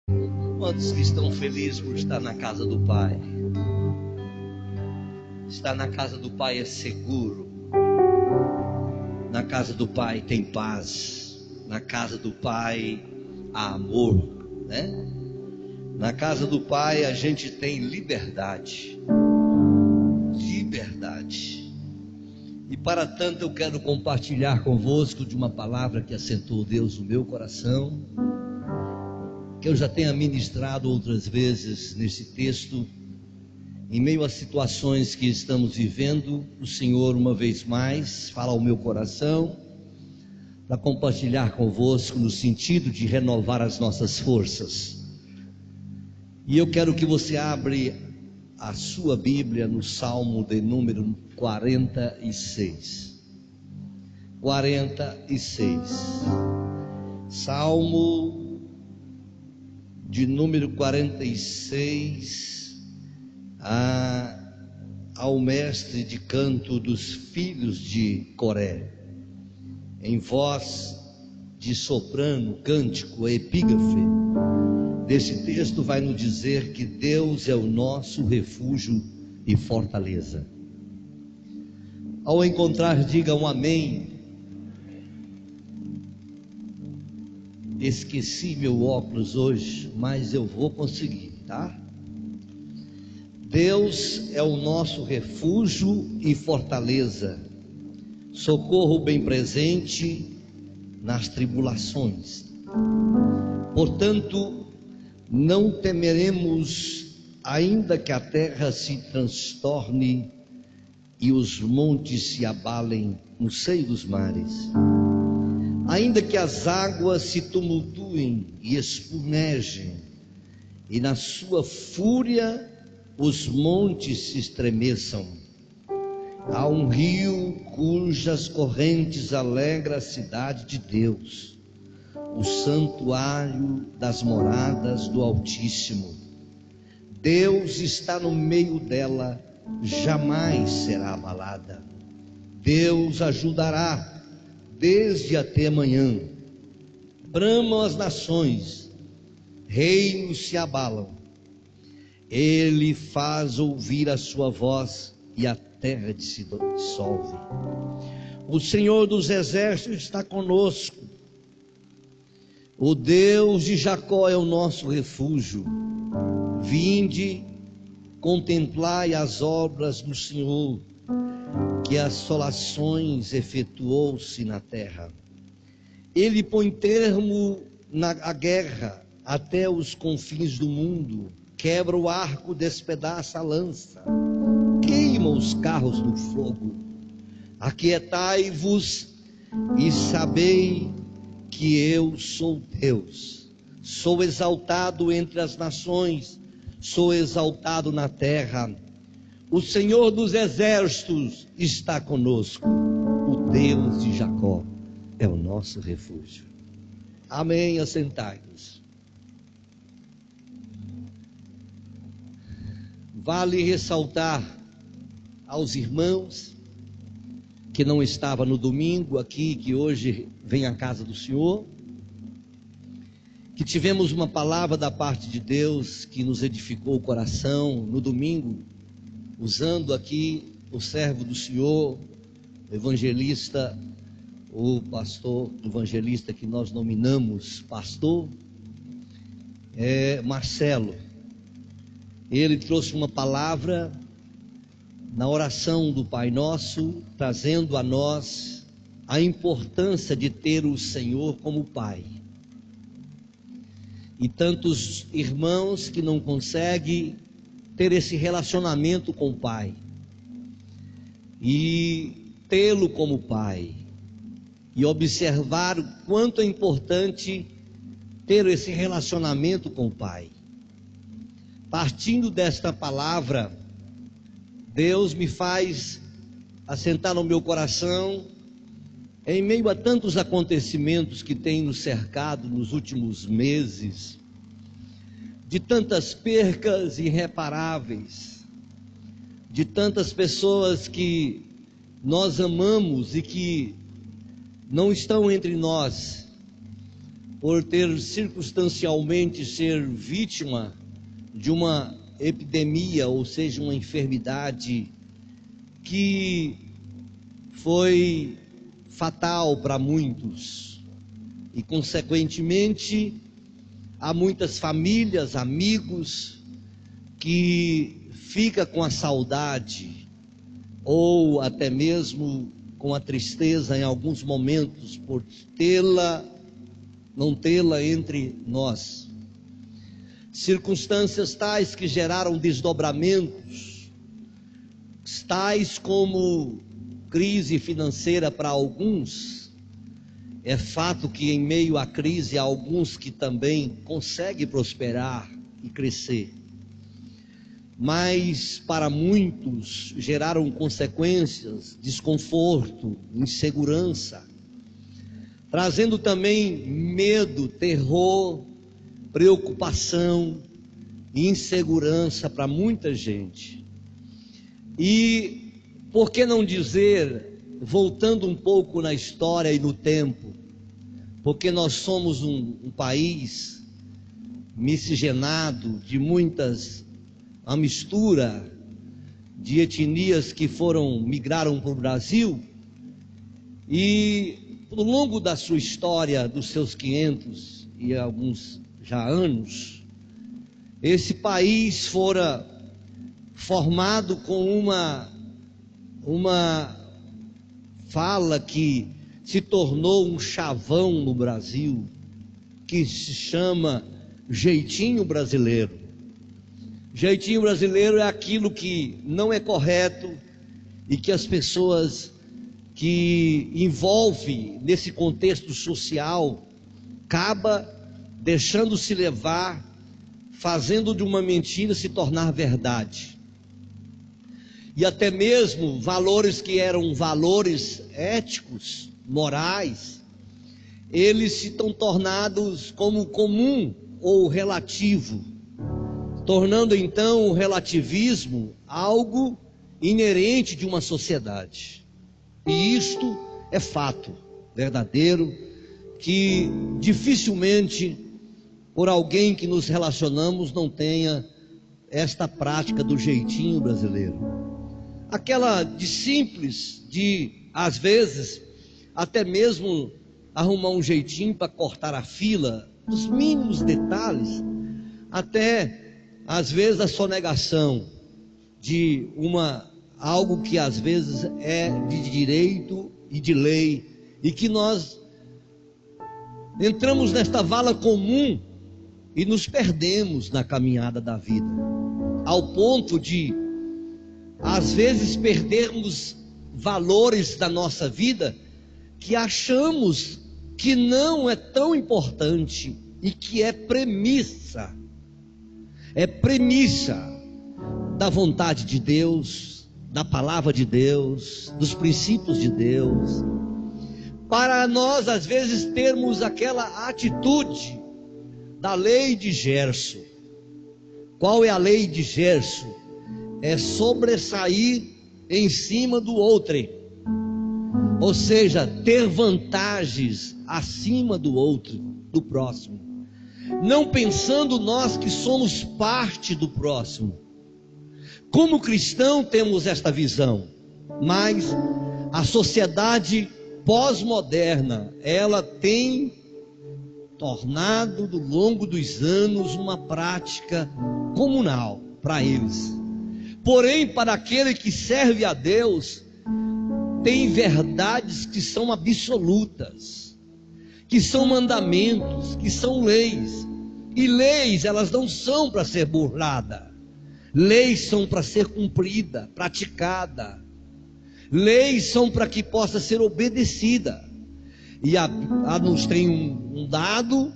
Quantos que estão felizes por estar na casa do Pai? Estar na casa do Pai é seguro. Na casa do Pai tem paz. Na casa do Pai há amor, né? Na casa do Pai a gente tem liberdade. Liberdade. E para tanto eu quero compartilhar convosco de uma palavra que assentou Deus no meu coração, que eu já tenho ministrado outras vezes nesse texto. Em meio às situações que estamos vivendo, o Senhor uma vez mais fala ao meu coração para compartilhar convosco no sentido de renovar as nossas forças. E eu quero que você abra a sua Bíblia no Salmo de número 46. 46. Salmo de número 46. Ao mestre de canto dos filhos de Coré, em voz de soprano, cântico, epígrafe. Desse texto vai nos dizer que Deus é o nosso refúgio e fortaleza. Ao encontrar, diga um amém. Esqueci meu óculos hoje, mas eu vou conseguir, tá? Deus é o nosso refúgio e fortaleza, socorro bem presente nas tribulações. Portanto, não temeremos, ainda que a terra se transtorne e os montes se abalem no seio dos mares, ainda que as águas se tumultuem e espumejem, e na sua fúria os montes se estremeçam. Há um rio cujas correntes alegra a cidade de Deus, o santuário das moradas do Altíssimo. Deus está no meio dela, jamais será abalada. Deus ajudará desde até amanhã. Bramam as nações, reinos se abalam. Ele faz ouvir a sua voz e a terra se dissolve. O Senhor dos exércitos está conosco. O Deus de Jacó é o nosso refúgio. Vinde, contemplai as obras do Senhor, que assolações efetuou-se na terra. Ele põe termo à guerra até os confins do mundo. Quebra o arco, despedaça a lança, queima os carros no fogo. Aquietai-vos e sabei que eu sou Deus. Sou exaltado entre as nações, sou exaltado na terra. O Senhor dos exércitos está conosco. O Deus de Jacó é o nosso refúgio. Amém. Assentai-vos. Vale ressaltar aos irmãos que não estavam no domingo aqui, que hoje vem à casa do Senhor, que tivemos uma palavra da parte de Deus que nos edificou o coração no domingo, usando aqui o servo do Senhor, o evangelista, o pastor evangelista que nós nominamos pastor, Marcelo. Ele trouxe uma palavra na oração do Pai Nosso, trazendo a nós a importância de ter o Senhor como Pai. E tantos irmãos que não conseguem ter esse relacionamento com o Pai e tê-lo como Pai, e observar o quanto é importante ter esse relacionamento com o Pai. Partindo desta palavra, Deus me faz assentar no meu coração, em meio a tantos acontecimentos que têm nos cercado nos últimos meses, de tantas percas irreparáveis, de tantas pessoas que nós amamos e que não estão entre nós, por ter circunstancialmente ser vítima de uma epidemia, ou seja, uma enfermidade que foi fatal para muitos e, consequentemente, há muitas famílias, amigos que fica com a saudade ou até mesmo com a tristeza em alguns momentos por não tê-la entre nós. Circunstâncias tais que geraram desdobramentos, tais como crise financeira para alguns. É fato que em meio à crise há alguns que também conseguem prosperar e crescer, mas para muitos geraram consequências, desconforto, insegurança, trazendo também medo, terror, preocupação e insegurança para muita gente. E por que não dizer, voltando um pouco na história e no tempo, porque nós somos um país miscigenado de a mistura de etnias que migraram para o Brasil, e ao longo da sua história, dos seus 500 e alguns já anos, esse país fora formado com uma fala que se tornou um chavão no Brasil, que se chama jeitinho brasileiro. Jeitinho brasileiro é aquilo que não é correto e que as pessoas que envolvem nesse contexto social acaba deixando-se levar, fazendo de uma mentira se tornar verdade. E até mesmo valores que eram valores éticos, morais, eles se estão tornados como comum ou relativo, tornando então o relativismo algo inerente de uma sociedade. E isto é fato verdadeiro, que dificilmente por alguém que nos relacionamos não tenha esta prática do jeitinho brasileiro. Aquela de simples, às vezes, até mesmo arrumar um jeitinho para cortar a fila, dos mínimos detalhes, até às vezes a sonegação de algo que às vezes é de direito e de lei, e que nós entramos nesta vala comum e nos perdemos na caminhada da vida, ao ponto de às vezes perdermos valores da nossa vida que achamos que não é tão importante e que é premissa da vontade de Deus, da palavra de Deus, dos princípios de Deus, para nós às vezes termos aquela atitude da lei de Gerson. Qual é a lei de Gerson? É sobressair em cima do outrem, ou seja, ter vantagens acima do outro, do próximo, não pensando nós que somos parte do próximo. Como cristão temos esta visão, mas a sociedade pós-moderna, ela tem tornado ao longo dos anos uma prática comunal para eles. Porém, para aquele que serve a Deus, tem verdades que são absolutas, que são mandamentos, que são leis. E leis, elas não são para ser burladas. Leis são para ser cumprida, praticada. Leis são para que possa ser obedecida. E a nos tem um dado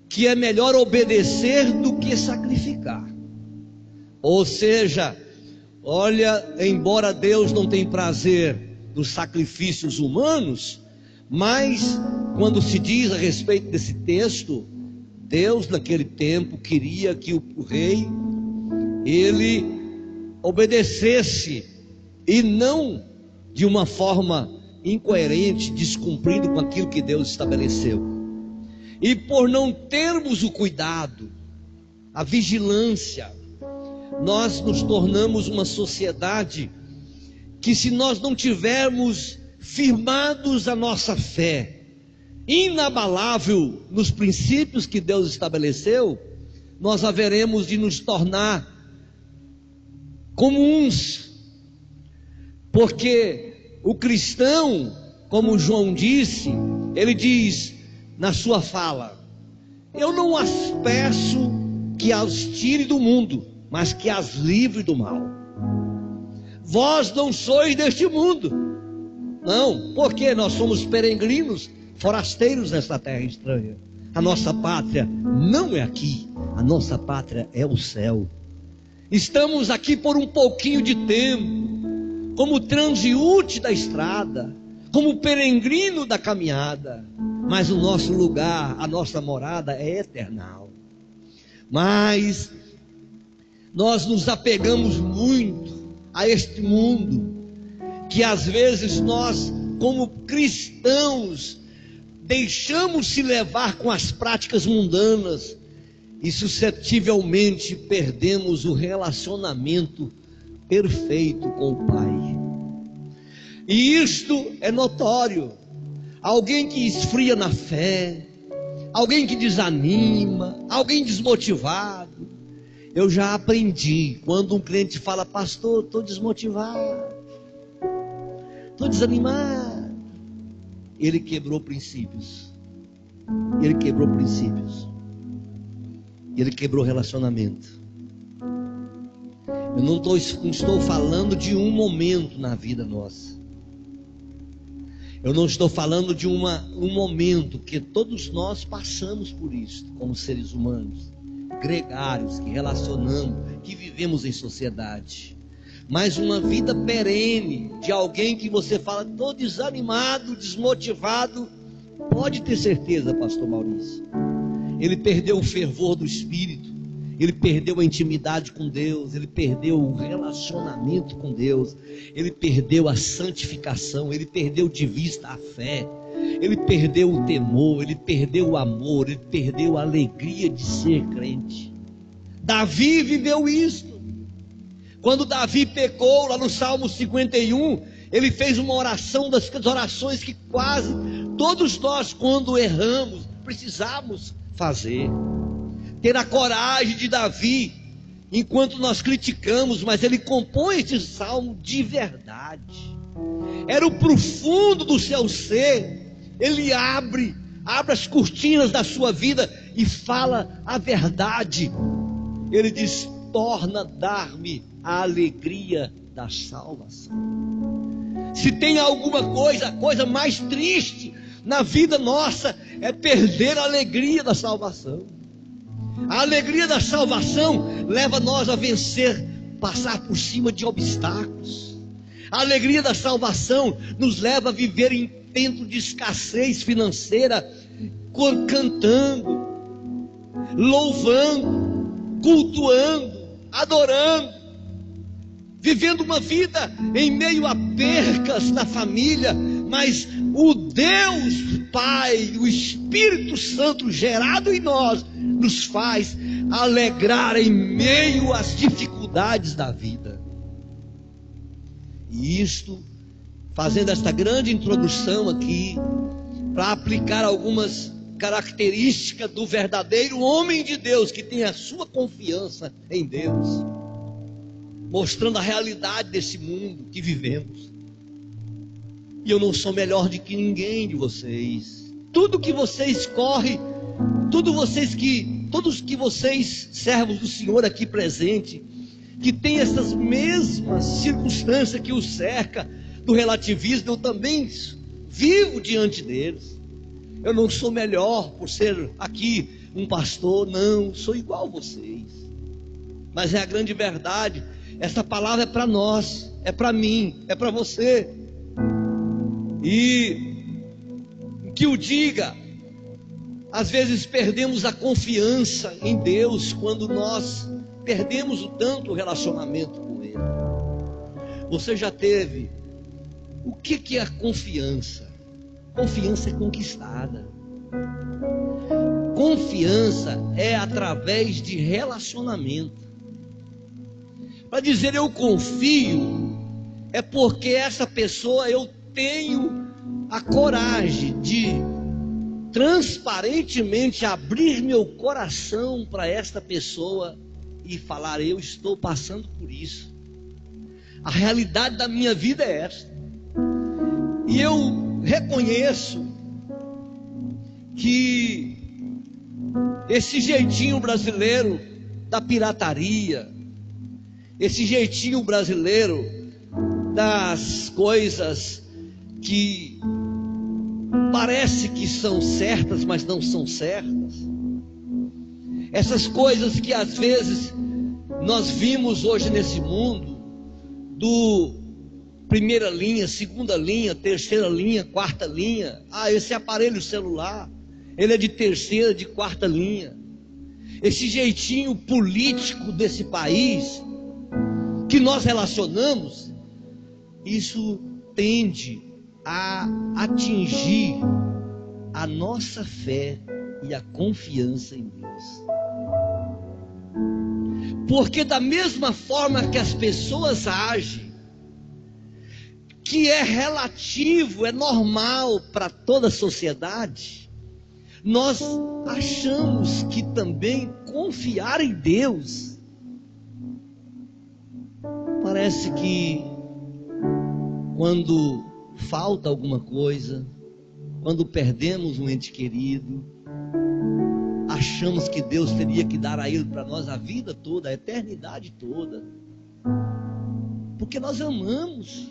que é melhor obedecer do que sacrificar. Ou seja, olha, embora Deus não tenha prazer dos sacrifícios humanos, mas quando se diz a respeito desse texto, Deus naquele tempo queria que o rei, ele obedecesse, e não de uma forma incoerente, descumprindo com aquilo que Deus estabeleceu. E por não termos o cuidado, a vigilância, nós nos tornamos uma sociedade que, se nós não tivermos firmados a nossa fé, inabalável nos princípios que Deus estabeleceu, nós haveremos de nos tornar comuns, porque o cristão, como João disse, ele diz na sua fala: eu não as peço que as tire do mundo, mas que as livre do mal. Vós não sois deste mundo, não, porque nós somos peregrinos, forasteiros nesta terra estranha. A nossa pátria não é aqui, a nossa pátria é o céu. Estamos aqui por um pouquinho de tempo, como transeunte da estrada, como peregrino da caminhada, mas o nosso lugar, a nossa morada é eternal. Mas nós nos apegamos muito a este mundo, que às vezes nós, como cristãos, deixamos se levar com as práticas mundanas e suscetivelmente perdemos o relacionamento perfeito com o Pai. E isto é notório. Alguém que esfria na fé, alguém que desanima, alguém desmotivado. Eu já aprendi, quando um cliente fala: pastor, estou desmotivado, estou desanimado, ele quebrou princípios, ele quebrou princípios, ele quebrou relacionamento. Eu não estou falando de um momento na vida nossa, eu não estou falando de um momento, que todos nós passamos por isso, como seres humanos, gregários, que relacionamos, que vivemos em sociedade. Mas uma vida perene, de alguém que você fala: estou desanimado, desmotivado, pode ter certeza, pastor Maurício, ele perdeu o fervor do Espírito, ele perdeu a intimidade com Deus, ele perdeu o relacionamento com Deus, ele perdeu a santificação, ele perdeu de vista a fé, ele perdeu o temor, ele perdeu o amor, ele perdeu a alegria de ser crente. Davi viveu isso. Quando Davi pecou, lá no Salmo 51, ele fez uma oração, das orações que quase todos nós, quando erramos, precisamos fazer. Ter a coragem de Davi, enquanto nós criticamos, mas ele compõe este salmo de verdade. Era o profundo do seu ser. Ele abre as cortinas da sua vida e fala a verdade. Ele diz: torna a dar-me a alegria da salvação. Se tem alguma coisa mais triste na vida nossa, é perder a alegria da salvação. A alegria da salvação leva nós a vencer, passar por cima de obstáculos. A alegria da salvação nos leva a viver em tempo de escassez financeira, cantando, louvando, cultuando, adorando, vivendo uma vida em meio a percas na família, mas o Deus Pai, o Espírito Santo gerado em nós, nos faz alegrar em meio às dificuldades da vida. E isto, fazendo esta grande introdução aqui, para aplicar algumas características do verdadeiro homem de Deus, que tem a sua confiança em Deus, mostrando a realidade desse mundo que vivemos. E eu não sou melhor do que ninguém de vocês. Tudo que vocês correm, todos que vocês, servos do Senhor aqui presente, que tem essas mesmas circunstâncias que os cerca do relativismo, eu também vivo diante deles. Eu não sou melhor por ser aqui um pastor, não, sou igual a vocês. Mas é a grande verdade. Essa palavra é para nós, é para mim, é para você. E que o diga, às vezes perdemos a confiança em Deus quando nós perdemos tanto o relacionamento com Ele. Você já teve? O que é a confiança? Confiança é conquistada. confiança é através de relacionamento. Para dizer eu confio, é porque essa pessoa eu tenho a coragem de transparentemente abrir meu coração para esta pessoa e falar: eu estou passando por isso. A realidade da minha vida é esta. E eu reconheço que esse jeitinho brasileiro da pirataria, esse jeitinho brasileiro das coisas que parece que são certas, mas não são certas, essas coisas que às vezes nós vimos hoje nesse mundo, do primeira linha, segunda linha, terceira linha, quarta linha. Esse aparelho celular, ele é de terceira, de quarta linha. Esse jeitinho político desse país que nós relacionamos, isso tende a atingir a nossa fé e a confiança em Deus. Porque da mesma forma que as pessoas agem, que é relativo, é normal para toda a sociedade, nós achamos que também confiar em Deus parece que quando falta alguma coisa, quando perdemos um ente querido, achamos que Deus teria que dar a ele para nós a vida toda, a eternidade toda, porque nós amamos,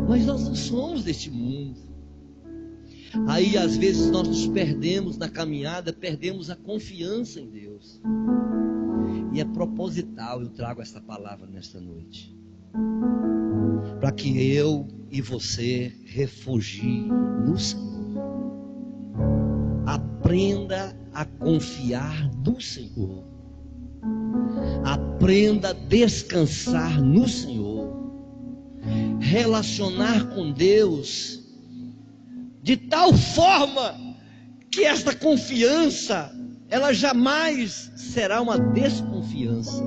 mas nós não somos deste mundo. Aí às vezes nós nos perdemos na caminhada, perdemos a confiança em Deus. E é proposital, eu trago essa palavra nesta noite, para que eu e você refugie no Senhor. Aprenda a confiar no Senhor. Aprenda a descansar no Senhor. Relacionar com Deus de tal forma que esta confiança, ela jamais será uma desconfiança.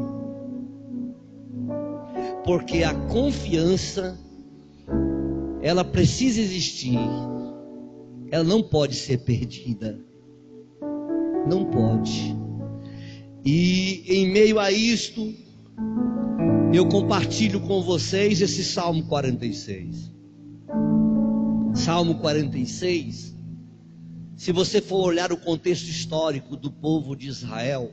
Porque a confiança, ela precisa existir. Ela não pode ser perdida. Não pode. E em meio a isto, eu compartilho com vocês esse Salmo 46. Salmo 46, se você for olhar o contexto histórico do povo de Israel,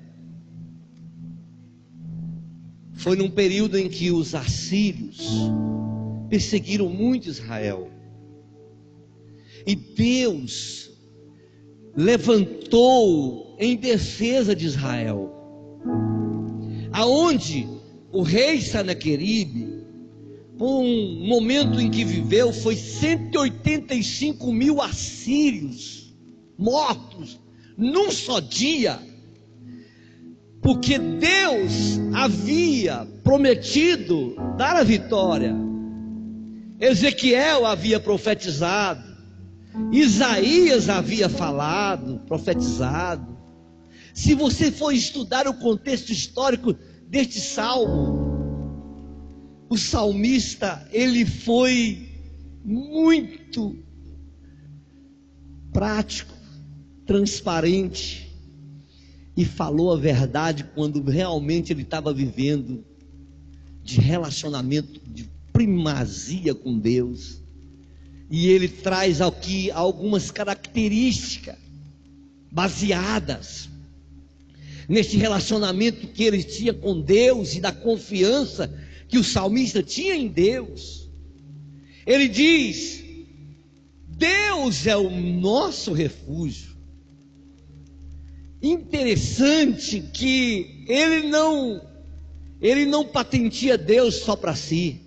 foi num período em que os assírios perseguiram muito Israel. E Deus levantou em defesa de Israel, aonde o rei Senaqueribe, por um momento em que viveu, foi 185 mil assírios mortos num só dia, porque Deus havia prometido dar a vitória. Ezequiel havia profetizado, Isaías havia falado, profetizado. Se você for estudar o contexto histórico deste salmo, o salmista, ele foi muito prático, transparente, e falou a verdade quando realmente ele estava vivendo de relacionamento, de primazia com Deus. E ele traz aqui algumas características baseadas neste relacionamento que ele tinha com Deus e da confiança que o salmista tinha em Deus. Ele diz: Deus é o nosso refúgio. Interessante que ele não patenteia Deus só para si.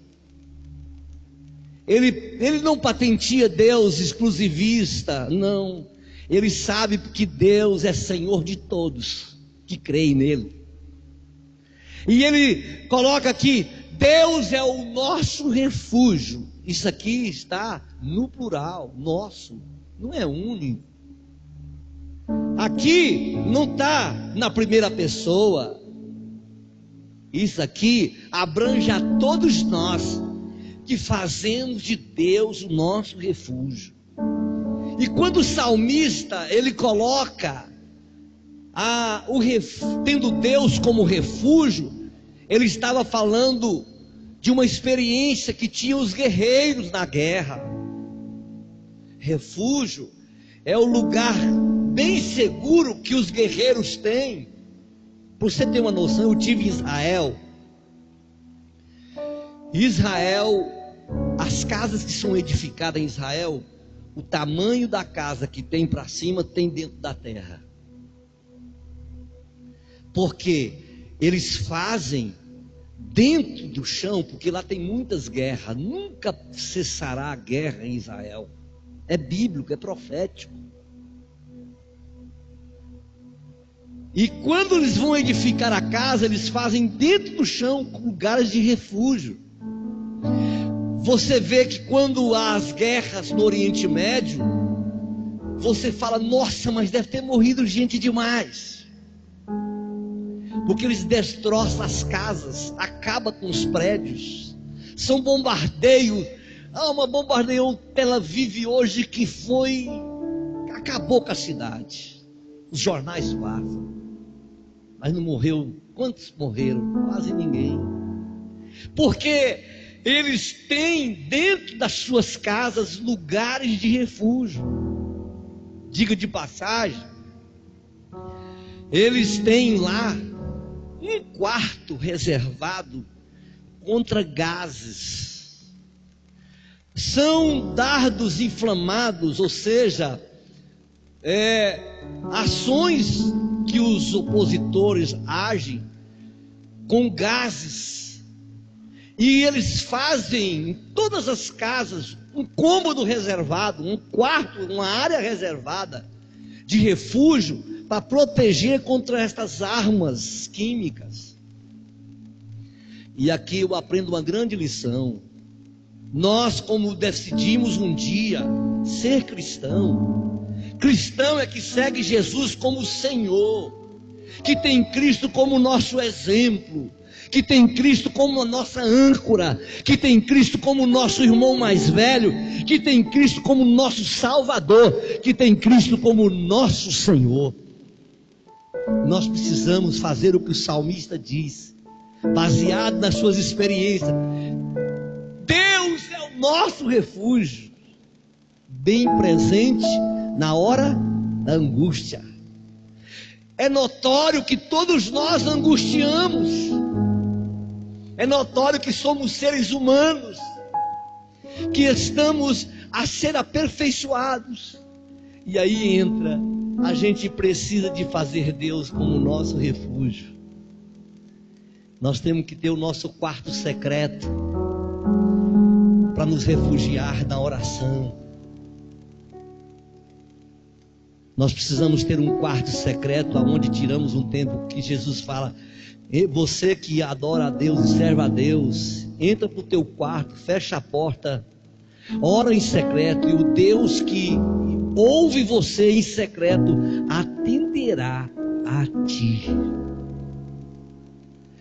Ele não patenteia Deus exclusivista, não. Ele sabe que Deus é Senhor de todos que creem nele. E ele coloca aqui: Deus é o nosso refúgio. Isso aqui está no plural, nosso, não é único. Aqui não está na primeira pessoa. Isso aqui abrange a todos nós que fazemos de Deus o nosso refúgio. E quando o salmista ele coloca tendo Deus como refúgio, ele estava falando de uma experiência que tinham os guerreiros na guerra. Refúgio é o lugar bem seguro que os guerreiros têm. Por você ter uma noção, eu tive em Israel. As casas que são edificadas em Israel, o tamanho da casa que tem para cima tem dentro da terra. Porque eles fazem dentro do chão, porque lá tem muitas guerras. Nunca cessará a guerra em Israel. É bíblico, é profético. E quando eles vão edificar a casa, eles fazem dentro do chão lugares de refúgio. Você vê que quando há as guerras no Oriente Médio, você fala, nossa, mas deve ter morrido gente demais. Porque eles destroçam as casas, acabam com os prédios. São bombardeios. Uma bombardeou Tel Aviv hoje que acabou com a cidade. Os jornais passam. Mas não morreu. Quantos morreram? Quase ninguém. Porque eles têm dentro das suas casas lugares de refúgio. Diga de passagem, eles têm lá um quarto reservado contra gases. São dardos inflamados, ou seja, ações que os opositores agem com gases. E eles fazem em todas as casas um cômodo reservado, um quarto, uma área reservada de refúgio para proteger contra estas armas químicas. E aqui eu aprendo uma grande lição. Nós, como decidimos um dia ser cristão, cristão é que segue Jesus como Senhor, que tem Cristo como nosso exemplo, que tem Cristo como a nossa âncora, que tem Cristo como nosso irmão mais velho, que tem Cristo como nosso Salvador, que tem Cristo como nosso Senhor. Nós precisamos fazer o que o salmista diz, baseado nas suas experiências. Deus é o nosso refúgio, bem presente na hora da angústia. É notório que todos nós angustiamos. É notório que somos seres humanos, que estamos a ser aperfeiçoados. E aí entra, a gente precisa de fazer Deus como nosso refúgio. Nós temos que ter o nosso quarto secreto para nos refugiar na oração. Nós precisamos ter um quarto secreto aonde tiramos um tempo que Jesus fala: você que adora a Deus e serve a Deus, entra para o teu quarto, fecha a porta, ora em secreto, e o Deus que ouve você em secreto atenderá a ti.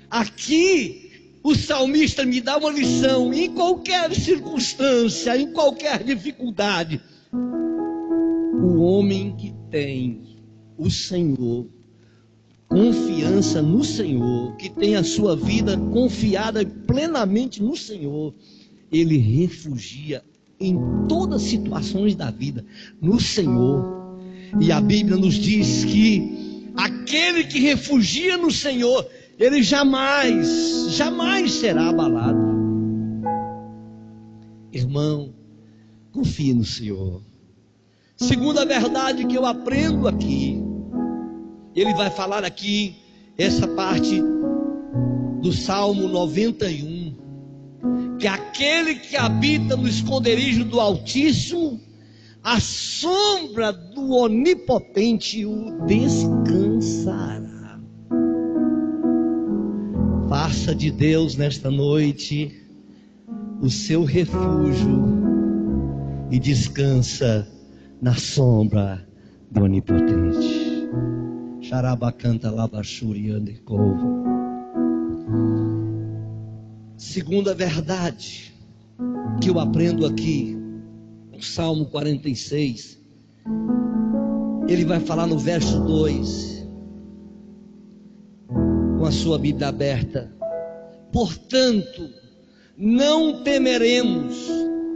Aqui o salmista me dá uma lição. Em qualquer circunstância, em qualquer dificuldade, o homem que tem o Senhor, confiança no Senhor, que tem a sua vida confiada plenamente no Senhor, ele refugia em todas as situações da vida no Senhor. E a Bíblia nos diz que aquele que refugia no Senhor, ele jamais será abalado. Irmão, confie no Senhor. Segunda verdade que eu aprendo aqui, ele vai falar aqui, essa parte do Salmo 91, que aquele que habita no esconderijo do Altíssimo, a sombra do Onipotente o descansará. Faça de Deus nesta noite o seu refúgio e descansa na sombra do Onipotente. Xarabacanta Labachuri Andecova. Segunda verdade que eu aprendo aqui, no Salmo 46, ele vai falar no verso 2, com a sua Bíblia aberta: portanto, não temeremos,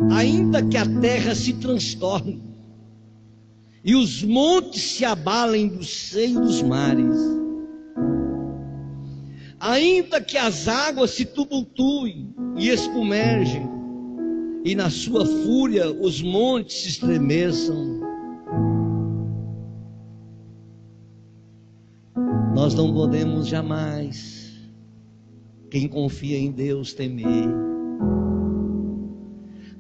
ainda que a terra se transtorne e os montes se abalem do seio dos mares, ainda que as águas se tumultuem e espumejem, e na sua fúria os montes se estremeçam, nós não podemos jamais, quem confia em Deus, temer.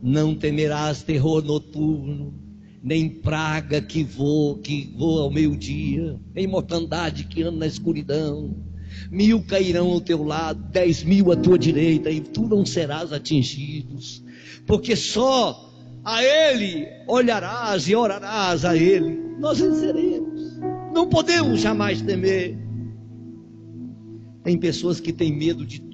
Não temerás terror noturno, nem praga que voa ao meio-dia, nem mortandade que anda na escuridão. 1000 cairão ao teu lado, 10.000 à tua direita, e tu não serás atingido, porque só a Ele olharás e orarás a Ele. Nós venceremos, não podemos jamais temer. Tem pessoas que têm medo de tudo.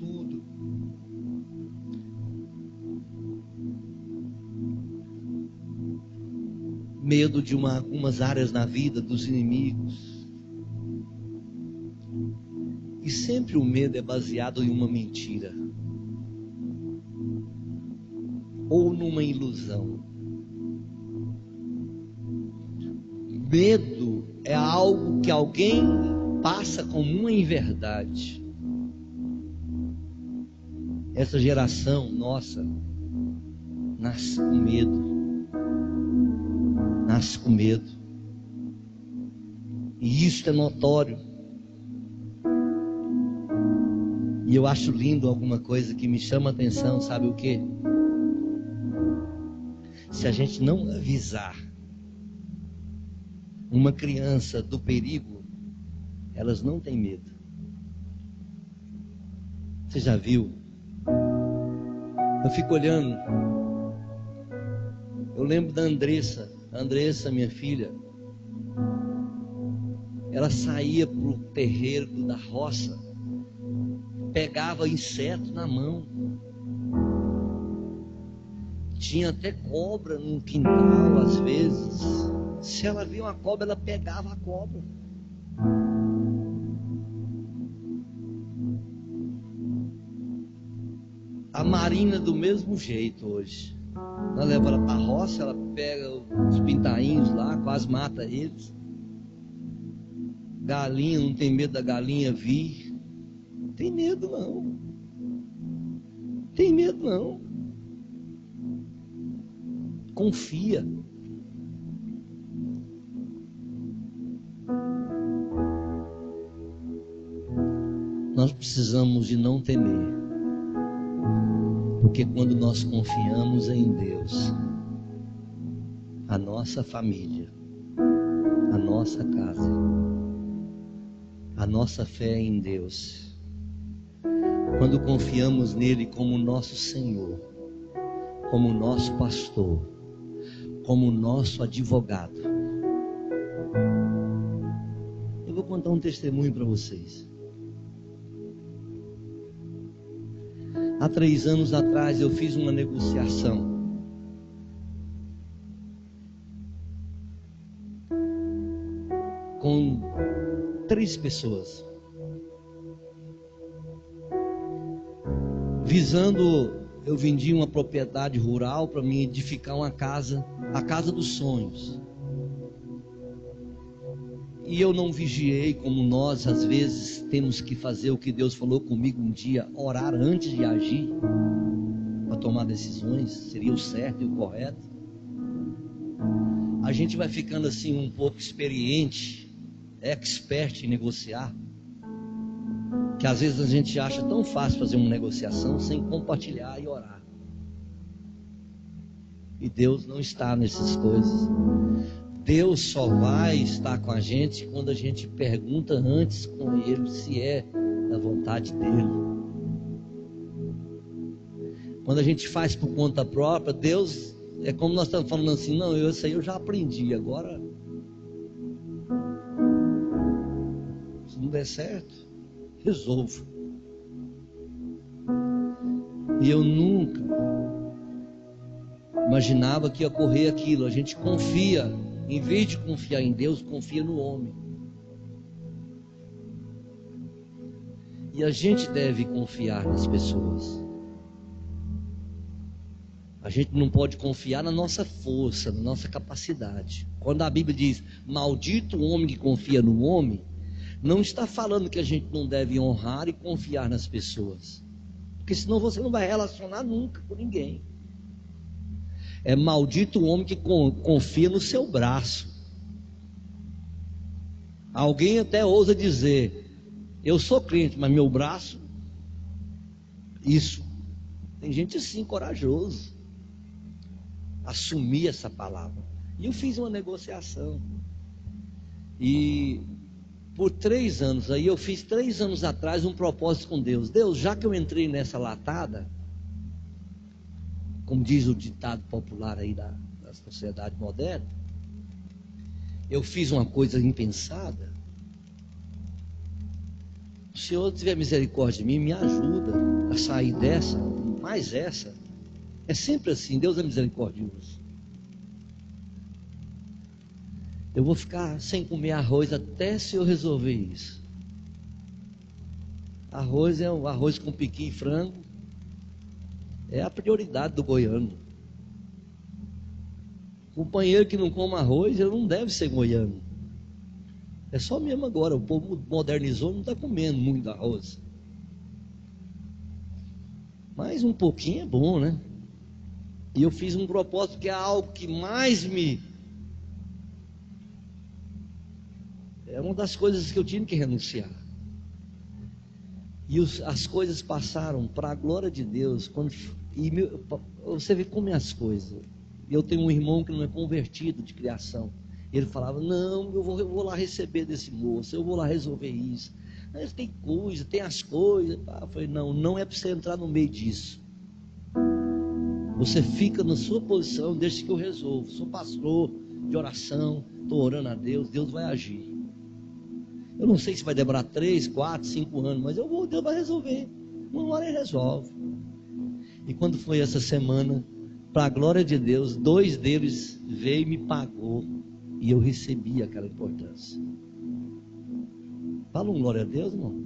Medo de algumas áreas na vida, dos inimigos. E sempre o medo é baseado em uma mentira ou numa ilusão. Medo é algo que alguém passa como uma inverdade. Essa geração nossa nasce com medo. Nasce com medo. E isso é notório. E eu acho lindo alguma coisa que me chama a atenção, sabe o quê? Se a gente não avisar uma criança do perigo, elas não têm medo. Você já viu? Eu fico olhando. Eu lembro da Andressa, minha filha. Ela saía para o terreiro da roça, pegava inseto na mão. Tinha até cobra no quintal às vezes. Se ela via uma cobra, ela pegava a cobra. A Marina do mesmo jeito hoje. Ela leva ela para a roça, ela pega os pintainhos lá, quase mata eles. Galinha, não tem medo da galinha vir. Não tem medo não. Tem medo não. Confia. Nós precisamos de não temer. Porque quando nós confiamos em Deus, a nossa família, a nossa casa, a nossa fé em Deus, quando confiamos nele como nosso Senhor, como nosso pastor, como nosso advogado. Eu vou contar um testemunho para vocês. Há 3 anos atrás eu fiz uma negociação com 3 pessoas, visando, eu vendi uma propriedade rural para me edificar uma casa, a casa dos sonhos. E eu não vigiei, como nós às vezes temos que fazer o que Deus falou comigo um dia, orar antes de agir, para tomar decisões, seria o certo e o correto. A gente vai ficando assim um pouco experiente, expert em negociar, que às vezes a gente acha tão fácil fazer uma negociação sem compartilhar e orar. E Deus não está nessas coisas. Deus só vai estar com a gente quando a gente pergunta antes com Ele se é da vontade dEle. Quando a gente faz por conta própria, Deus, é como nós estamos falando assim, não, isso aí eu já aprendi, agora der certo, resolvo. E eu nunca imaginava que ia ocorrer aquilo. A gente confia, em vez de confiar em Deus, confia no homem. E a gente deve confiar nas pessoas. A gente não pode confiar na nossa força, na nossa capacidade. Quando a Bíblia diz, maldito o homem que confia no homem, não está falando que a gente não deve honrar e confiar nas pessoas. Porque senão você não vai relacionar nunca com ninguém. É maldito o homem que confia no seu braço. Alguém até ousa dizer, eu sou crente, mas meu braço, isso. Tem gente assim, corajoso, assumir essa palavra. E eu fiz uma negociação. E por 3 anos, aí eu fiz 3 anos atrás um propósito com Deus. Deus, já que eu entrei nessa latada, como diz o ditado popular aí da sociedade moderna, eu fiz uma coisa impensada. O Senhor tiver misericórdia de mim, me ajuda a sair dessa, mais essa. É sempre assim, Deus é misericordioso. Eu vou ficar sem comer arroz até se eu resolver isso. Arroz é um arroz com piqui e frango. É a prioridade do goiano. Companheiro que não come arroz, ele não deve ser goiano. É só mesmo agora, o povo modernizou, não está comendo muito arroz. Mas um pouquinho é bom, né? E eu fiz um propósito que é algo que mais é uma das coisas que eu tive que renunciar. E as coisas passaram para a glória de Deus. Você vê como é as coisas. Eu tenho um irmão que não é convertido de criação. Ele falava, não, eu vou lá receber desse moço, eu vou lá resolver isso. Mas tem coisa, tem as coisas. Eu falei, não é para você entrar no meio disso. Você fica na sua posição, deixa que eu resolvo. Sou pastor de oração, estou orando a Deus, Deus vai agir. Eu não sei se vai demorar 3, 4, 5 anos, mas Deus vai resolver. Uma hora ele resolve. E quando foi essa semana, para a glória de Deus, 2 deles veio e me pagou. E eu recebi aquela importância. Fala um glória a Deus, irmão.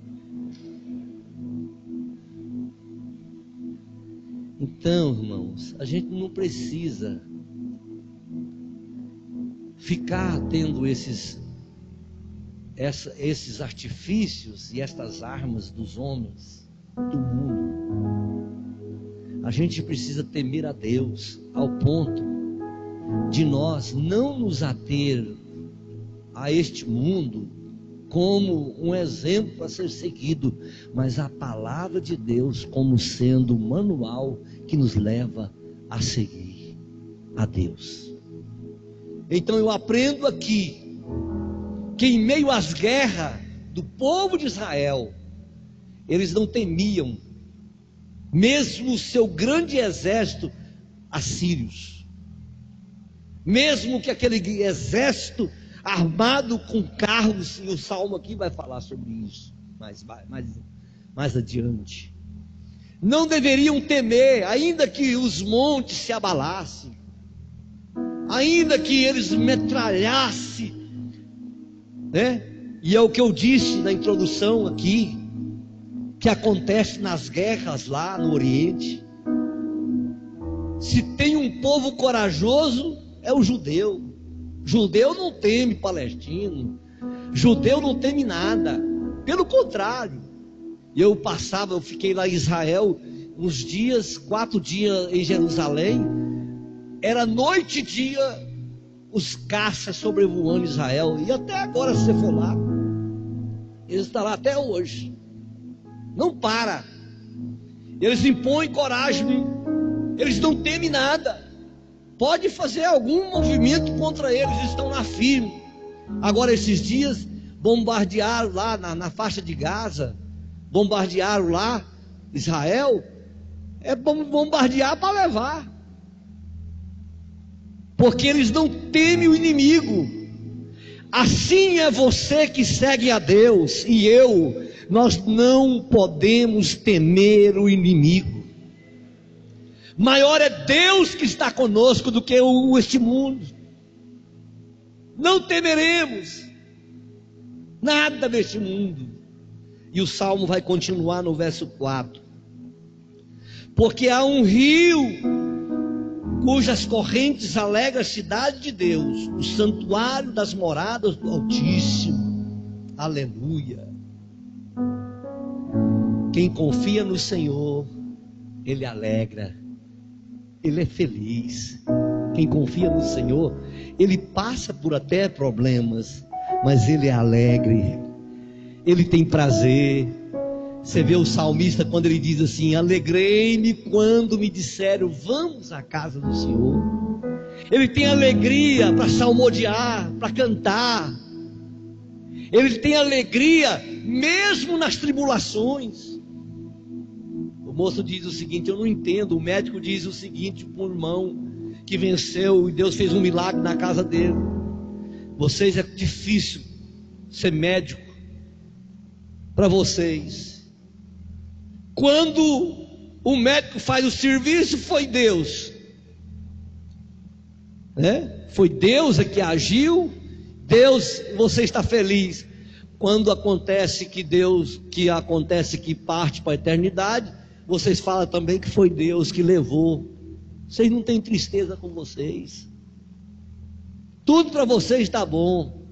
Então, irmãos, a gente não precisa ficar tendo esses artifícios e estas armas dos homens do mundo. A gente precisa temer a Deus ao ponto de nós não nos ater a este mundo como um exemplo a ser seguido, mas a palavra de Deus como sendo o manual que nos leva a seguir a Deus. Então eu aprendo aqui que em meio às guerras do povo de Israel, eles não temiam, mesmo o seu grande exército assírios, mesmo que aquele exército armado com carros, e o Salmo aqui vai falar sobre isso mais adiante, não deveriam temer, ainda que os montes se abalassem, ainda que eles metralhassem, né? E é o que eu disse na introdução aqui, que acontece nas guerras lá no Oriente. Se tem um povo corajoso, é o judeu. Judeu não teme palestino, judeu não teme nada, pelo contrário. Eu fiquei lá em Israel uns dias, 4 dias em Jerusalém, era noite e dia, os caças sobrevoando Israel, e até agora se você for lá, eles estão lá até hoje, não para, eles impõem coragem, eles não temem nada, pode fazer algum movimento contra eles, eles estão lá firmes. Agora esses dias, bombardearam lá na faixa de Gaza, bombardearam lá Israel, é bombardear para levar, porque eles não temem o inimigo. Assim é você que segue a Deus e eu. Nós não podemos temer o inimigo. Maior é Deus que está conosco do que este mundo. Não temeremos nada deste mundo. E o salmo vai continuar no verso 4. Porque há um rio cujas correntes alegram a cidade de Deus, o santuário das moradas do Altíssimo. Aleluia. Quem confia no Senhor, ele alegra, ele é feliz. Quem confia no Senhor, ele passa por até problemas, mas ele é alegre, ele tem prazer. Você vê o salmista quando ele diz assim: alegrei-me quando me disseram vamos à casa do Senhor. Ele tem alegria para salmodiar, para cantar. Ele tem alegria mesmo nas tribulações. O moço diz o seguinte: eu não entendo. O médico diz o seguinte para um irmão que venceu e Deus fez um milagre na casa dele: vocês, é difícil ser médico para vocês. Quando o médico faz o serviço, foi Deus, né? Foi Deus que agiu. Deus, você está feliz. Quando acontece que parte para a eternidade, vocês falam também que foi Deus que levou. Vocês não têm tristeza com vocês. Tudo para vocês está bom.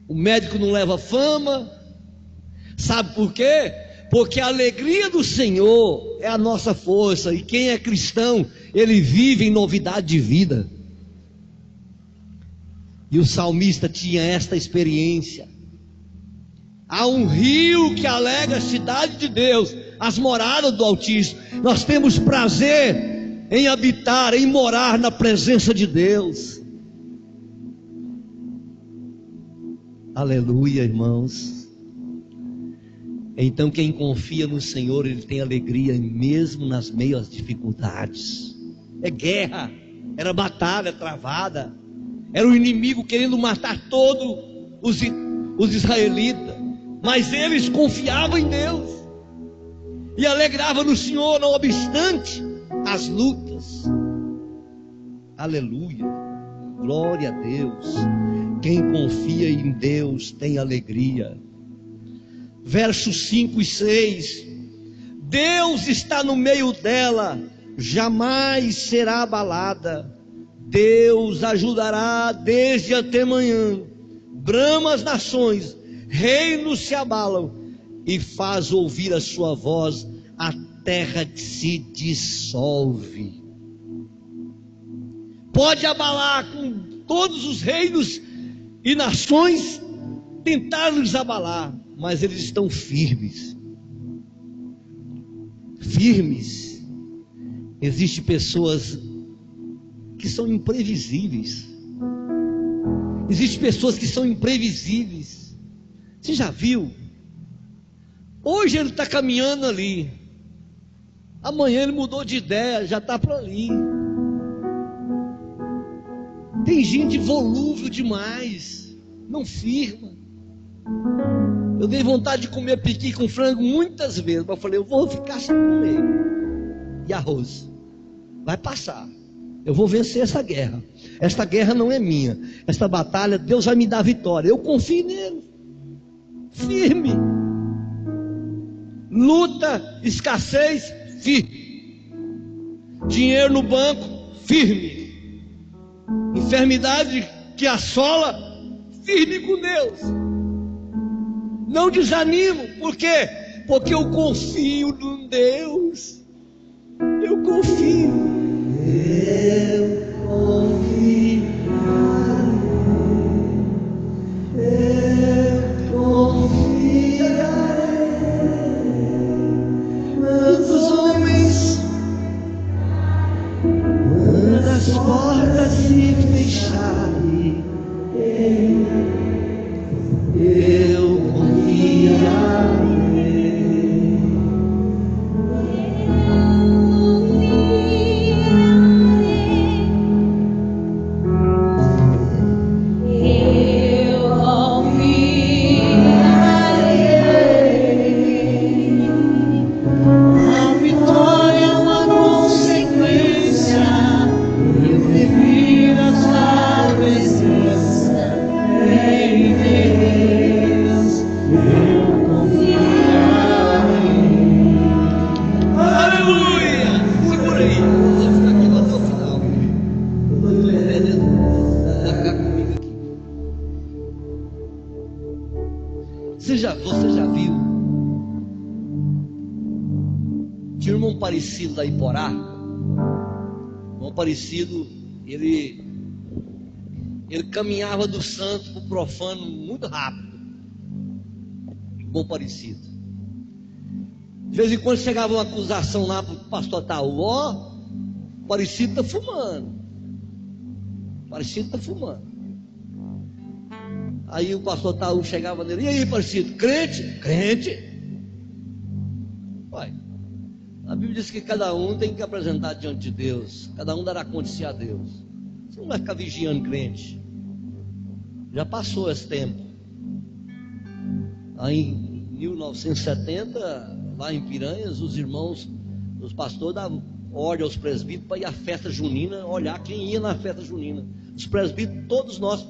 O médico não leva fama. Sabe por quê? Porque a alegria do Senhor é a nossa força. E quem é cristão, ele vive em novidade de vida. E o salmista tinha esta experiência. Há um rio que alegra a cidade de Deus, as moradas do Altíssimo. Nós temos prazer em habitar, em morar na presença de Deus. Aleluia, irmãos. Então quem confia no Senhor, ele tem alegria mesmo nas meias dificuldades. É guerra, era batalha travada, era o inimigo querendo matar todos os israelitas, mas eles confiavam em Deus e alegravam no Senhor, não obstante as lutas. Aleluia, glória a Deus. Quem confia em Deus tem alegria. Versos 5 e 6: Deus está no meio dela, jamais será abalada. Deus ajudará desde até manhã. Brama as nações, reinos se abalam, e faz ouvir a sua voz, a terra se dissolve. Pode abalar com todos os reinos e nações, tentar nos abalar, mas eles estão firmes. Firmes. Existem pessoas que são imprevisíveis. Existem pessoas que são imprevisíveis. Você já viu? Hoje ele está caminhando ali, amanhã ele mudou de ideia, já está para ali. Tem gente volúvel demais, não firma. Eu dei vontade de comer piqui com frango muitas vezes, mas eu falei, eu vou ficar sem comer. E arroz, vai passar. Eu vou vencer essa guerra. Esta guerra não é minha. Esta batalha, Deus vai me dar vitória. Eu confio nele. Firme. Luta, escassez, firme. Dinheiro no banco, firme. Enfermidade que assola, firme com Deus. Não desanimo. Por quê? Porque eu confio em Deus. Eu confio. Eu confiarei, eu confiarei. Quantos homens, quando as portas se fecharem, eu confiarei. Você já viu? Tinha um irmão Aparecido da Iporá. O irmão Aparecido, ele caminhava do santo para o profano muito rápido. Irmão Aparecido. De vez em quando chegava uma acusação lá para o pastor Taú: ó, Aparecido está fumando. Aparecido está fumando. Aí o pastor Taú chegava nele: e aí, Aparecido, crente? Crente. Uai, a Bíblia diz que cada um tem que apresentar diante de Deus, cada um dará conta de si a Deus. Você não vai ficar vigiando crente. Já passou esse tempo. Aí em 1970, lá em Piranhas, os irmãos, os pastores davam ordem aos presbíteros para ir à festa junina, olhar quem ia na festa junina. Os presbíteros, todos nós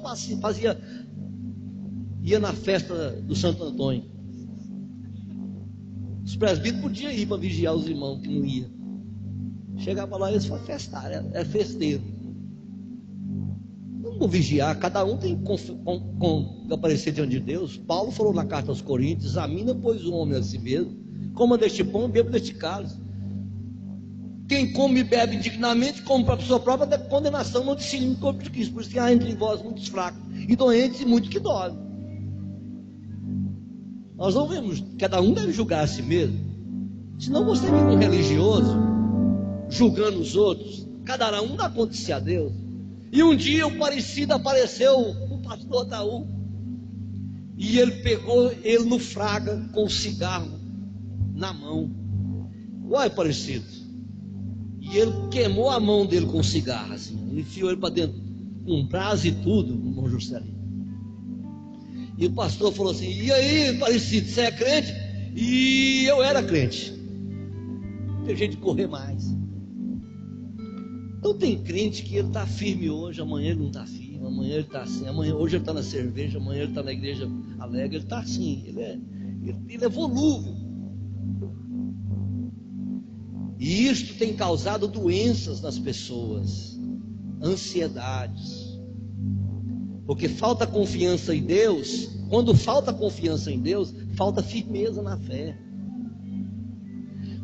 ia na festa do Santo Antônio. Os presbíteros podiam ir para vigiar os irmãos que não iam. Chegava lá e eles falavam: festar, é festeiro. Não vou vigiar, cada um tem que aparecer diante de Deus. Paulo falou na carta aos Coríntios: examina, pois, o homem a si mesmo, coma deste pão, beba deste cálice. Quem come e bebe indignamente, come para a sua própria condenação, não discerne o corpo de Cristo. Por isso que há entre vós muitos fracos e doentes e muitos que dormem. Nós não vemos, cada um deve julgar a si mesmo. Senão você vive um religioso, julgando os outros. Cada um dá conta de si a Deus. E um dia o Aparecido apareceu, o pastor Taú, e ele pegou ele no fraga com o cigarro na mão. Uai, Aparecido. E ele queimou a mão dele com o cigarro, assim, enfiou ele para dentro, com brasa e tudo, irmão Juscelino. E o pastor falou assim: e aí, Aparecido, você é crente? E eu era crente. Tem gente de correr mais. Então tem crente que ele está firme hoje, amanhã ele não está firme, amanhã ele está assim, hoje ele está na cerveja, amanhã ele está na igreja alegre, ele está assim, ele é volúvel. E isto tem causado doenças nas pessoas, ansiedades, porque falta confiança em Deus. Quando falta confiança em Deus, falta firmeza na fé.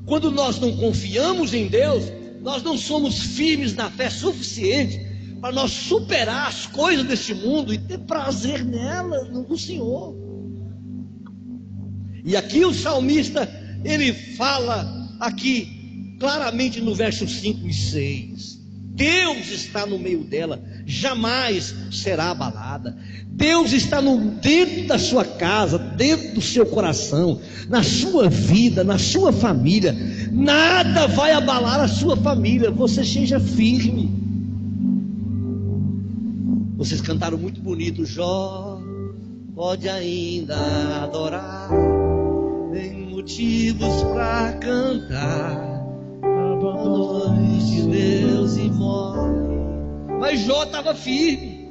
Quando nós não confiamos em Deus, nós não somos firmes na fé suficiente para nós superar as coisas deste mundo e ter prazer nelas, no Senhor. E aqui o salmista, ele fala aqui claramente no verso 5 e 6: Deus está no meio dela, jamais será abalada. Deus está dentro da sua casa, dentro do seu coração, na sua vida, na sua família. Nada vai abalar a sua família. Você seja firme. Vocês cantaram muito bonito: Jó pode ainda adorar, tem motivos para cantar. De Deus e morre. Mas Jó estava firme.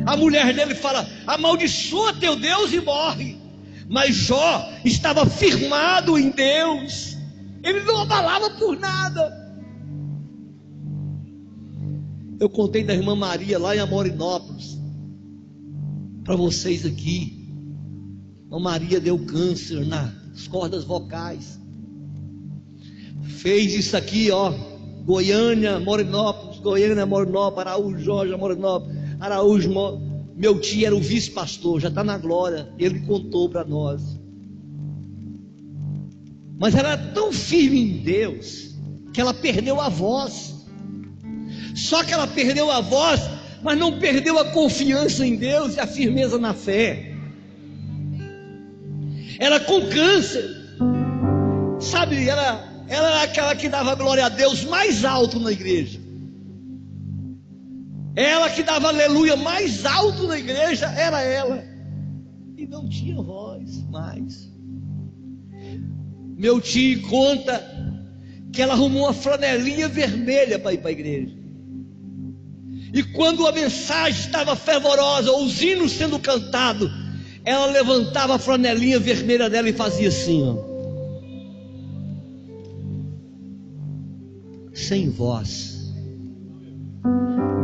A mulher dele fala: amaldiçoa teu Deus e morre. Mas Jó estava firmado em Deus. Ele não abalava por nada. Eu contei da irmã Maria lá em Amorinópolis para vocês aqui. A Maria deu câncer nas cordas vocais. Fez isso aqui, ó, Goiânia, Morinópolis, Araújo, Jorge, Morinópolis, Araújo, meu tio era o vice-pastor, já está na glória, ele contou para nós. Mas ela era tão firme em Deus, que ela perdeu a voz. Só que ela perdeu a voz, mas não perdeu a confiança em Deus e a firmeza na fé. Ela com câncer, sabe, ela era aquela que dava glória a Deus mais alto na igreja. Ela que dava aleluia mais alto na igreja, era ela. E não tinha voz mais. Meu tio conta que ela arrumou uma flanelinha vermelha para ir para a igreja. E quando a mensagem estava fervorosa, os hinos sendo cantados, ela levantava a flanelinha vermelha dela e fazia assim, ó. Sem voz.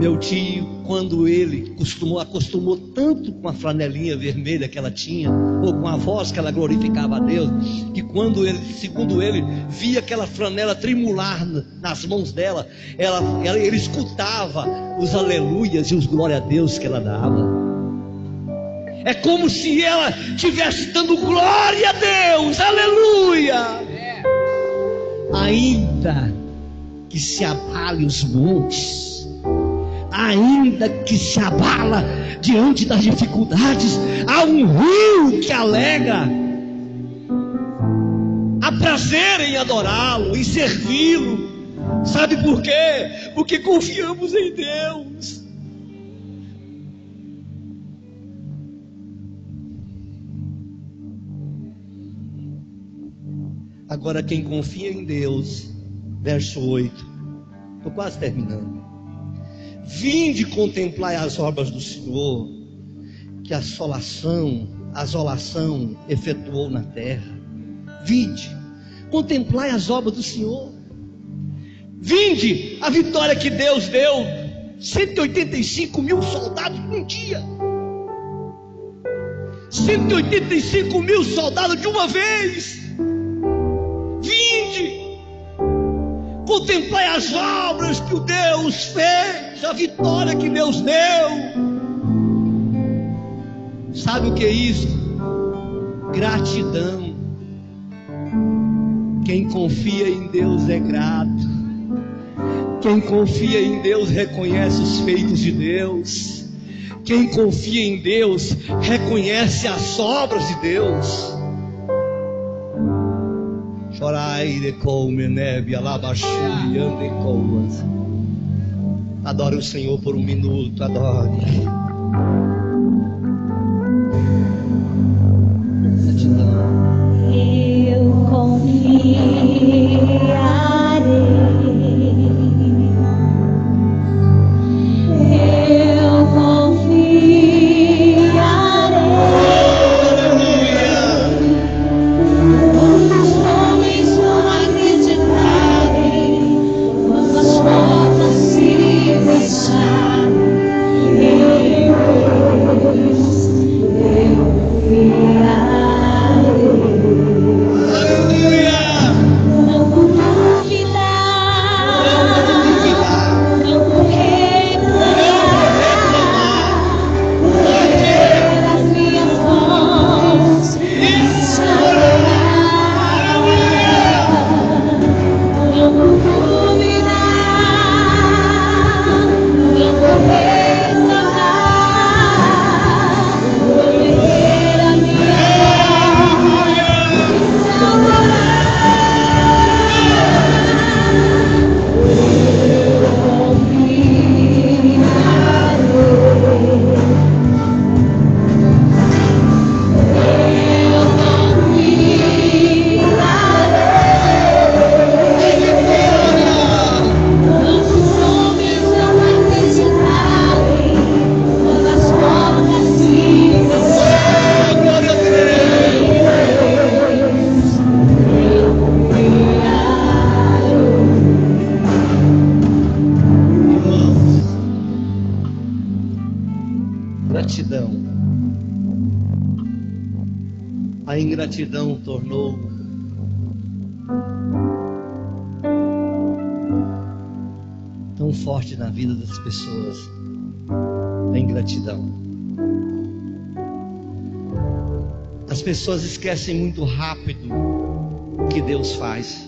Meu tio, quando ele acostumou tanto com a flanelinha vermelha que ela tinha, ou com a voz que ela glorificava a Deus, que quando ele, segundo ele, via aquela flanela tremular nas mãos dela, ele escutava os aleluias e os glória a Deus que ela dava. É como se ela estivesse dando glória a Deus, aleluia. Ainda que se abale os montes, ainda que se abala diante das dificuldades, há um rio que alegra. Há prazer em adorá-lo, em servi-lo. Sabe por quê? Porque confiamos em Deus. Agora, quem confia em Deus, verso 8, estou quase terminando. Vinde contemplai as obras do Senhor, que a assolação efetuou na terra. Vinde, contemplai as obras do Senhor. Vinde a vitória que Deus deu, 185 mil soldados num dia. 185 mil soldados de uma vez. Vinde, contemplai as obras que o Deus fez, a vitória que Deus deu. Sabe o que é isso? Gratidão. Quem confia em Deus é grato. Quem confia em Deus reconhece os feitos de Deus. Quem confia em Deus reconhece as obras de Deus. Chorai de come neve alabaxu e ande coas. Adore o Senhor por um minuto, adore. Eu confiarei. Eu confiarei. Quando os homens não acreditarem, quando as portas se fecharem, eu Gratidão. A ingratidão tornou tão forte na vida das pessoas. A ingratidão. As pessoas esquecem muito rápido o que Deus faz.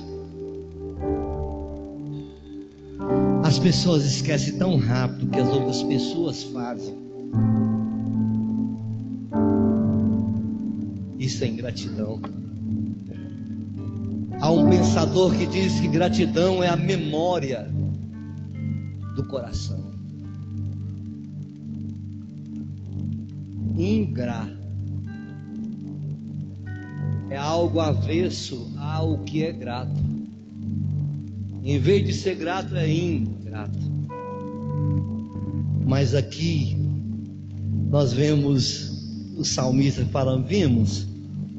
As pessoas esquecem tão rápido o que as outras pessoas fazem. Isso é ingratidão. Há um pensador que diz que gratidão é a memória do coração. Ingra é algo avesso ao que é grato. Em vez de ser grato, é ingrato. Mas aqui nós vemos o salmista falando: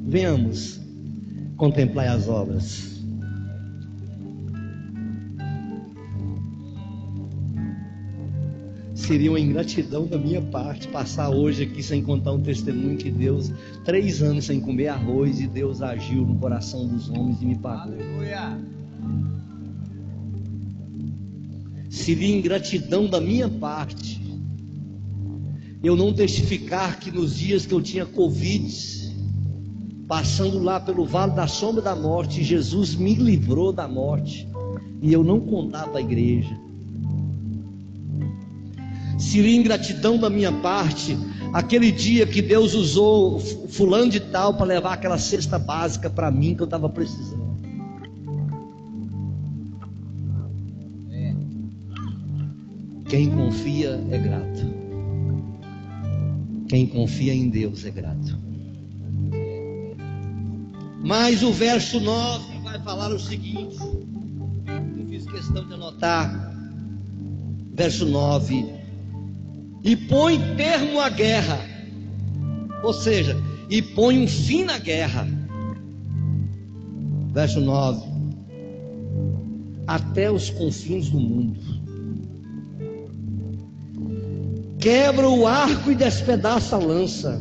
venhamos contemplar as obras. Seria uma ingratidão da minha parte passar hoje aqui sem contar um testemunho que Deus, 3 anos sem comer arroz, e Deus agiu no coração dos homens e me pagou. Aleluia. Seria ingratidão da minha parte eu não testificar que nos dias que eu tinha Covid, passando lá pelo vale da sombra da morte, Jesus me livrou da morte, e eu não contava à igreja. Seria ingratidão da minha parte aquele dia que Deus usou fulano de tal para levar aquela cesta básica para mim que eu estava precisando. Quem confia é grato. Quem confia em Deus é grato. Mas o verso 9 vai falar o seguinte, eu fiz questão de anotar. Verso 9: e põe termo à guerra, ou seja, e põe um fim na guerra. Verso 9: até os confins do mundo. Quebra o arco e despedaça a lança,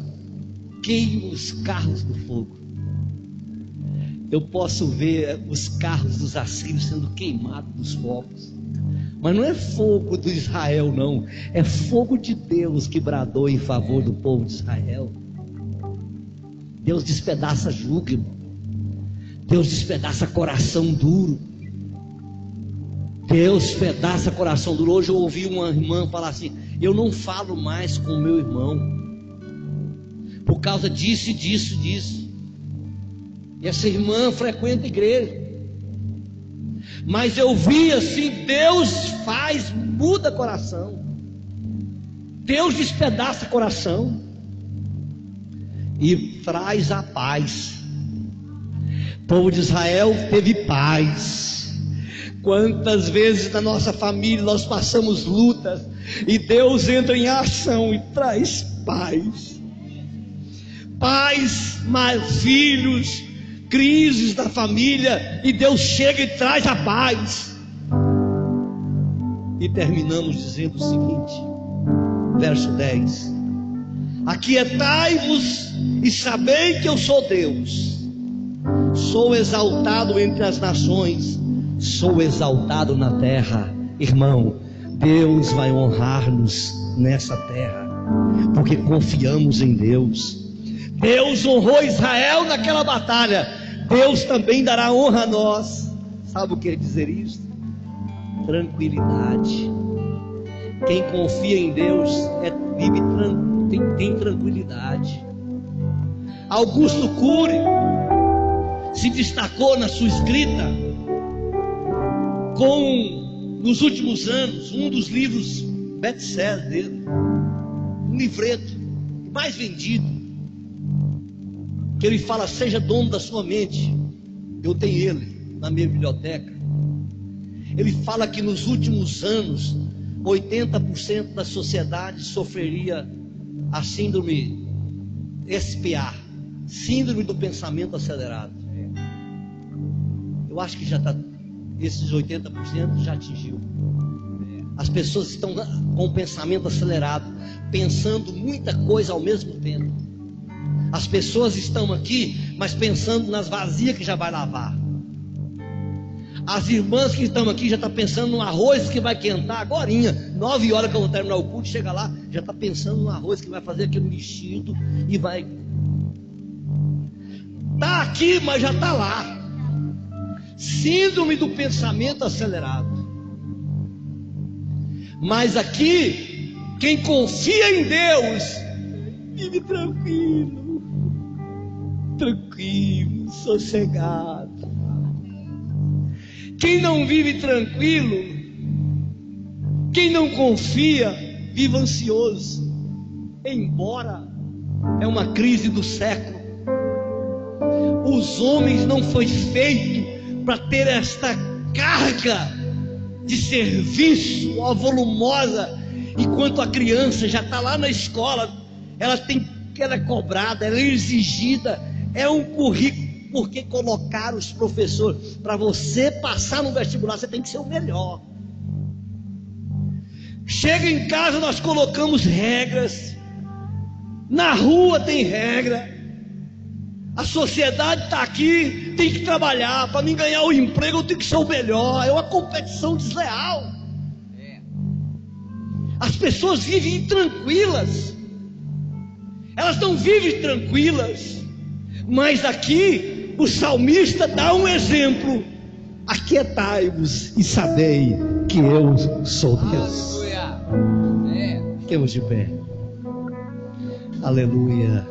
queima os carros do fogo. Eu posso ver os carros dos assírios sendo queimados dos fogos, mas não é fogo do Israel, não, é fogo de Deus que bradou em favor do povo de Israel. Deus despedaça jugo, irmão. Deus despedaça coração duro. Deus despedaça coração duro. Hoje eu ouvi uma irmã falar assim: eu não falo mais com o meu irmão por causa disso, disso. E essa irmã frequenta a igreja, mas eu vi assim, Deus faz, muda coração, Deus despedaça coração e traz a paz. O povo de Israel teve paz. Quantas vezes na nossa família nós passamos lutas e Deus entra em ação e traz paz. Paz, mais filhos, crises da família, e Deus chega e traz a paz. E terminamos dizendo o seguinte, verso 10: aquietai-vos e sabei que eu sou Deus, sou exaltado entre as nações, sou exaltado na terra. Irmão, Deus vai honrar-nos nessa terra, porque confiamos em Deus. Deus honrou Israel naquela batalha, Deus também dará honra a nós. Sabe o que quer dizer isso? Tranquilidade. Quem confia em Deus tem tranquilidade. Augusto Cury se destacou na sua escrita com, nos últimos anos, um dos livros best-seller dele, um livreto mais vendido, que ele fala: seja dono da sua mente. Eu tenho ele na minha biblioteca. Ele fala que nos últimos anos 80% da sociedade sofreria a síndrome SPA, síndrome do pensamento acelerado. Eu acho que já está, esses 80% já atingiu. As pessoas estão com o pensamento acelerado, pensando muita coisa ao mesmo tempo. As pessoas estão aqui, mas pensando nas vasilhas que já vai lavar. As irmãs que estão aqui já estão pensando no arroz que vai quentar agorinha, 9 horas que eu vou terminar o culto, chega lá, já está pensando no arroz que vai fazer aquele mexido e vai. Está aqui, mas já está lá. Síndrome do pensamento acelerado. Mas aqui, quem confia em Deus, vive tranquilo, sossegado. Quem não vive tranquilo, quem não confia, vive ansioso. Embora é uma crise do século, os homens não foi feito para ter esta carga de serviço volumosa, enquanto a criança já está lá na escola, ela é cobrada, ela é exigida, é um currículo. Porque colocaram os professores para você passar no vestibular, você tem que ser o melhor. Chega em casa, nós colocamos regras. Na rua tem regra. A sociedade está aqui, tem que trabalhar. Para mim ganhar o emprego, eu tenho que ser o melhor. É uma competição desleal. As pessoas vivem intranquilas. Elas não vivem tranquilas. Mas aqui, o salmista dá um exemplo. Aquietai-vos e sabei que eu sou Deus. Fiquemos de pé. Aleluia.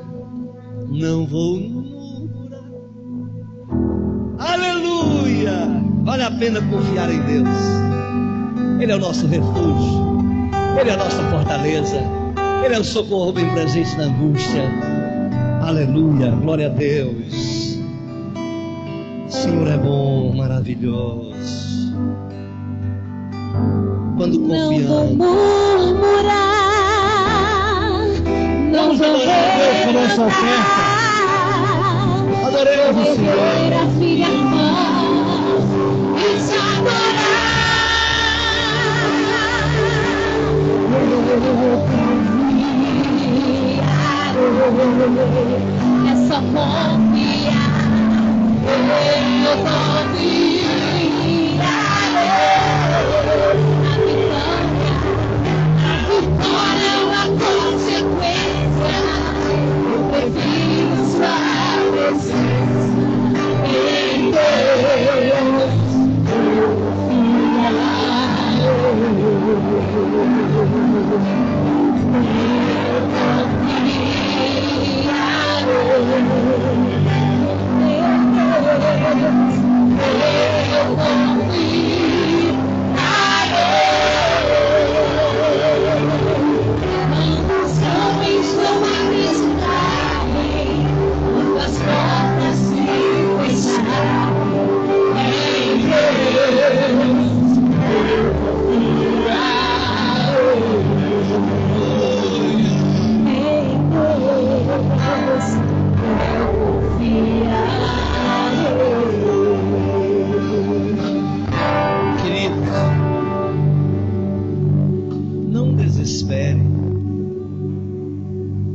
Não vou murmurar. Aleluia. Vale a pena confiar em Deus. Ele é o nosso refúgio. Ele é a nossa fortaleza. Ele é o socorro bem presente na angústia. Aleluia. Glória a Deus. O Senhor é bom, maravilhoso. Quando confiamos, não vou murmurar, não vou por essa oferta. Adoremos o Senhor. a filha irmã e te adorar. É só confiar. Eu a vitória é uma consequência. Eu prefiro sua presença em Deus.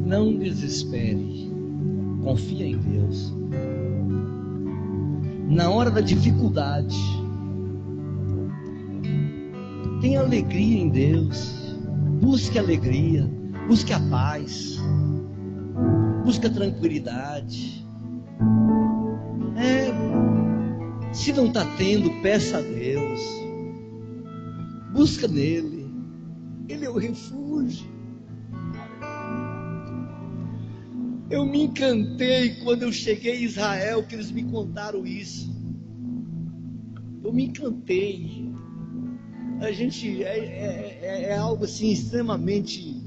Não desespere. Confia em Deus. Na hora da dificuldade, tenha alegria em Deus. Busque alegria, busque a paz, busque a tranquilidade. Se não está tendo, peça a Deus. Busca nele. Ele é o refúgio. Eu me encantei quando eu cheguei em Israel, que eles me contaram isso. Eu me encantei. A gente é algo assim extremamente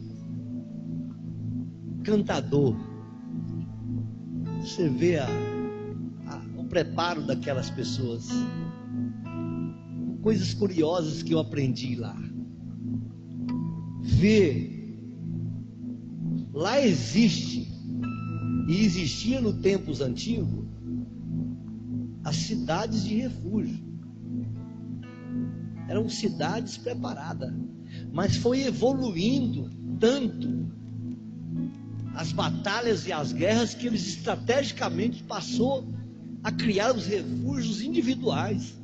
encantador. Você vê o preparo daquelas pessoas. Coisas curiosas que eu aprendi lá. Lá existe, e existia no tempos antigos, as cidades de refúgio. Eram cidades preparadas, mas foi evoluindo tanto as batalhas e as guerras que eles estrategicamente passou a criar os refúgios individuais.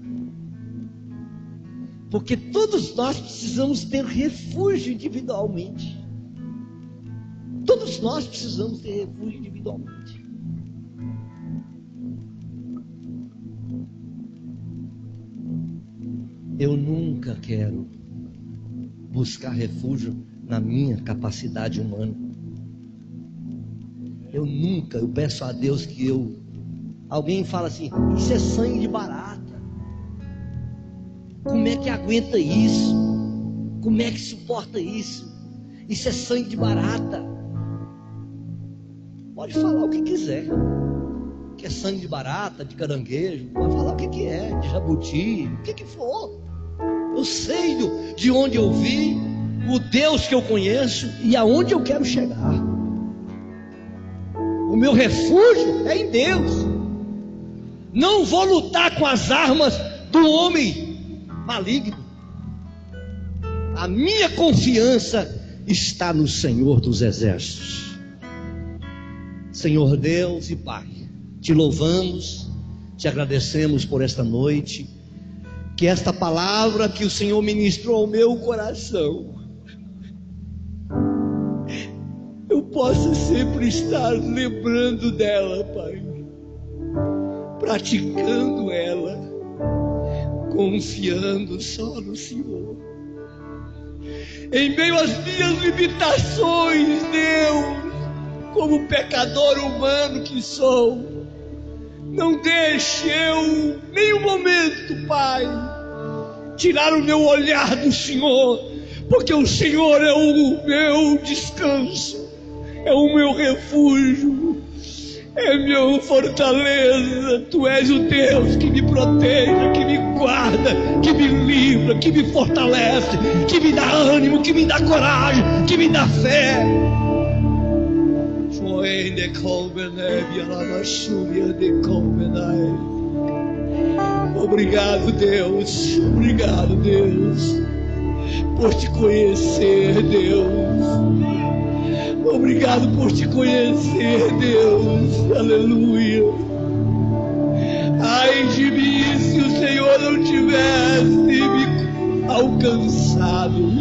Porque todos nós precisamos ter refúgio individualmente. Todos nós precisamos ter refúgio individualmente. Eu nunca quero buscar refúgio na minha capacidade humana. Eu peço a Deus que alguém fala assim, isso é sangue de barata. Como é que aguenta isso? Como é que suporta isso? Isso é sangue de barata. Pode falar o que quiser. Que é sangue de barata, de caranguejo. Pode falar o que é, de jabuti, o que for. Eu sei de onde eu vi, o Deus que eu conheço e aonde eu quero chegar. O meu refúgio é em Deus. Não vou lutar com as armas do homem maligno. a minha confiança está no Senhor dos Exércitos. Senhor Deus e Pai, te louvamos, te agradecemos por esta noite, que esta palavra que o Senhor ministrou ao meu coração, eu possa sempre estar lembrando dela, Pai, praticando ela, confiando só no Senhor. Em meio às minhas limitações, Deus, como pecador humano que sou, não deixe eu, nem um momento, Pai, tirar o meu olhar do Senhor, porque o Senhor é o meu descanso, é o meu refúgio, é minha fortaleza. Tu és o Deus que me proteja, que me guarda, que me livra, que me fortalece, que me dá ânimo, que me dá coragem, que me dá fé. Obrigado, Deus, obrigado, Deus, por te conhecer, Deus. Obrigado por te conhecer, Deus, aleluia. Ai de mim se o Senhor não tivesse me alcançado.